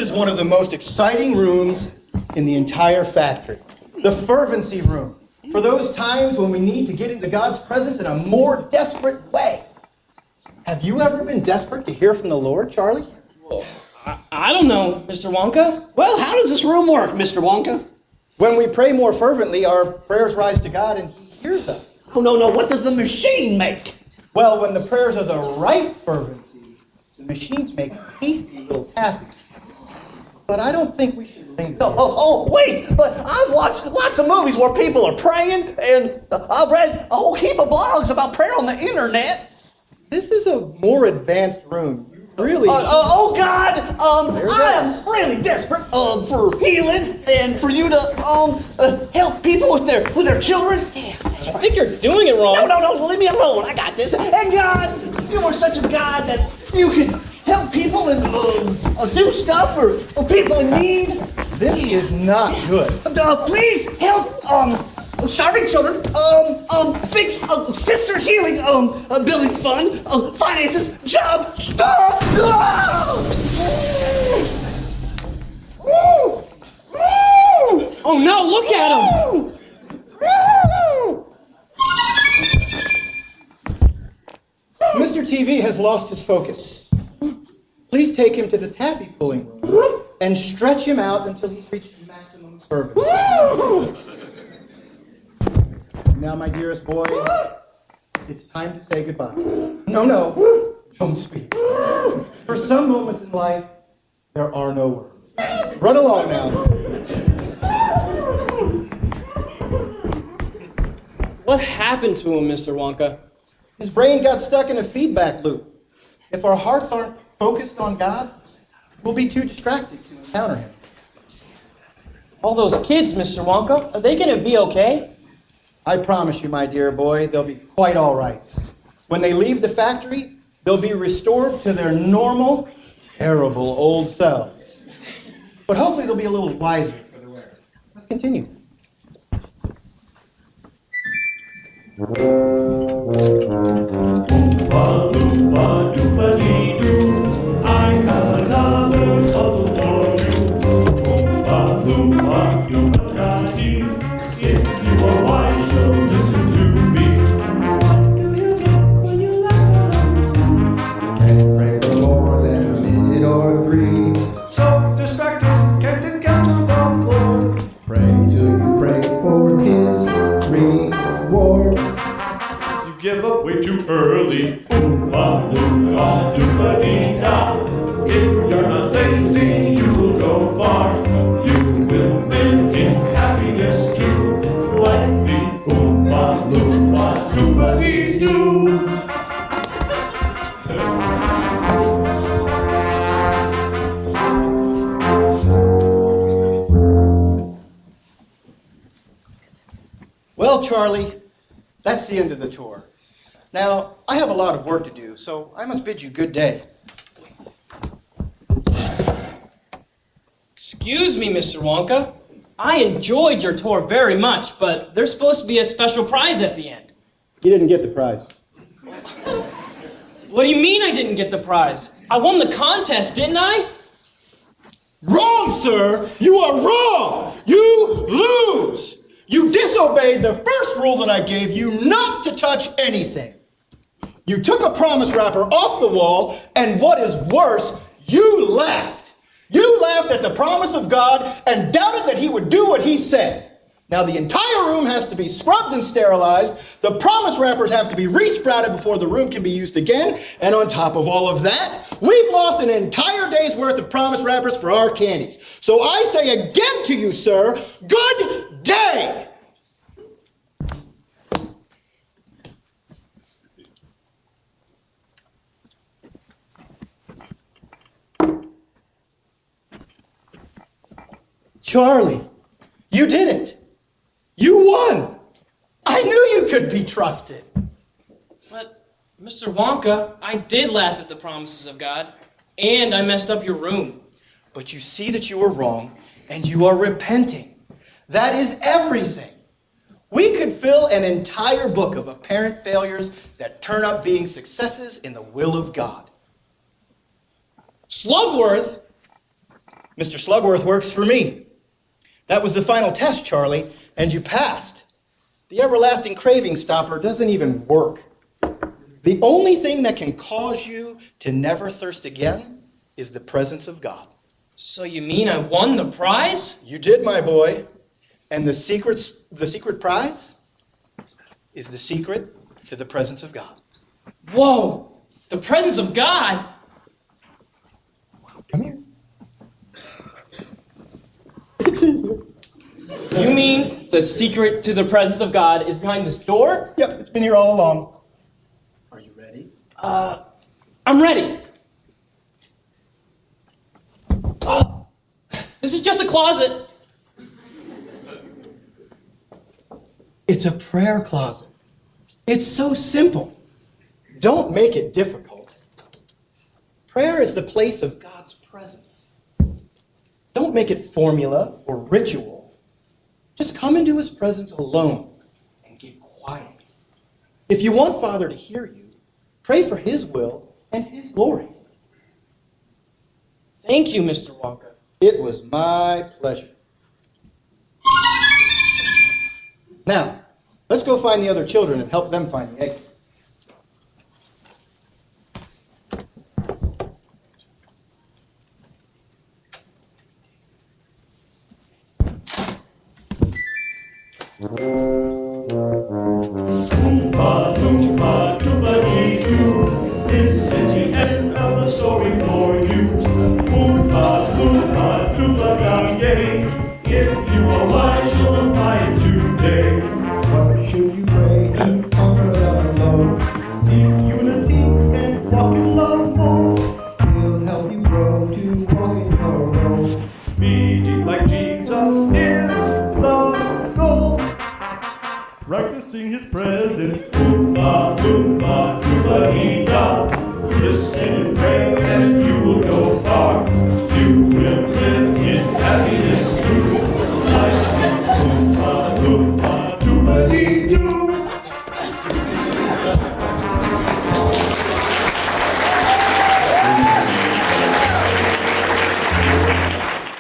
is one of the most exciting rooms in the entire factory. The Fervency Room. For those times when we need to get into God's presence in a more desperate way. Have you ever been desperate to hear from the Lord, Charlie? Well, I don't know, Mr. Wonka. Well, how does this room work, Mr. Wonka? When we pray more fervently, our prayers rise to God and He hears us. Oh, no, what does the machine make? Well, when the prayers are the right fervency, the machines make tasty little taffies. But I don't think we should linger. Wait, but I've watched lots of movies where people are praying, and I've read a whole heap of blogs about prayer on the internet. This is a more advanced room. You really... Oh, God, I am really desperate for healing and for you to help people with their children. Yeah, I think you're doing it wrong. No, leave me alone. I got this. And God, you are such a God that you can help people and do stuff for people in need. This is not good. Please help starving children, fix sister healing building fund, finances, job, stuff. Oh no, look at him! Mr. TV has lost his focus. Please take him to the Taffy Pulling Room and stretch him out until he's reached maximum fervency. Now, my dearest boy, it's time to say goodbye. No, don't speak. For some moments in life, there are no words. Run along now. What happened to him, Mr. Wonka? His brain got stuck in a feedback loop. If our hearts aren't focused on God, we'll be too distracted to encounter Him. All those kids, Mr. Wonka, are they going to be okay? I promise you, my dear boy, they'll be quite all right. When they leave the factory, they'll be restored to their normal, terrible old selves. But hopefully they'll be a little wiser for the wear. Let's continue. Oompa Loompa Doompa-dee-doo, I have another puzzle for you. Oompa Loompa Doompa-da-dee, if you are wise, you'll listen to me. And pray for more than a minute or three. So distracted, can't encounter the Lord. Pray till you pray for His reward. You give up way too early. Oompa Loompa Doompa-dee-da. If you're not lazy, you will go far. You will live in happiness too, like the Oompa Loompa Doompa-dee-doo. Well, Charlie, that's the end of the tour. Now, I have a lot of work to do, so I must bid you good day. Excuse me, Mr. Wonka. I enjoyed your tour very much, but there's supposed to be a special prize at the end. You didn't get the prize. What do you mean I didn't get the prize? I won the contest, didn't I? Wrong, sir! You are wrong! You lose! You disobeyed the first rule that I gave you, not to touch anything. You took a promise wrapper off the wall, and what is worse, you laughed. You laughed at the promise of God and doubted that He would do what He said. Now the entire room has to be scrubbed and sterilized. The promise wrappers have to be resprouted before the room can be used again. And on top of all of that, we've lost an entire day's worth of promise wrappers for our candies. So I say again to you, sir, good day! Charlie, you did it. You won. I knew you could be trusted. But, Mr. Wonka, I did laugh at the promises of God, and I messed up your room. But you see that you were wrong, and you are repenting. That is everything. We could fill an entire book of apparent failures that turn up being successes in the will of God. Slugworth? Mr. Slugworth works for me. That was the final test, Charlie, and you passed. The Everlasting Cravingstopper doesn't even work. The only thing that can cause you to never thirst again is the presence of God. So you mean I won the prize? You did, my boy. And the secret prize is the secret to the presence of God. Whoa! The presence of God? Come here. It's in here. You mean the secret to the presence of God is behind this door? Yep, it's been here all along. Are you ready? I'm ready. Oh, this is just a closet. It's a prayer closet. It's so simple. Don't make it difficult. Prayer is the place of God's presence. Don't make it formula or ritual. Just come into his presence alone and get quiet. If you want Father to hear you, pray for his will and his glory. Thank you, Mr. Wonka. It was my pleasure. Now, let's go find the other children and help them find the exit. Oompa Loompa Doompa-Dee-Doo. This is the end of the story for you. Oompa Loompa Doompa-Dee-Yay. If you are wise, you'll buy it today. What should you pray to conquer the low? Seek unity and walk in love more. He'll help you grow to walk in your role. Be deep like Jesus is the goal. Practicing his presence. Oompa Loompa Doompa-Dee-Da. Listen and pray and you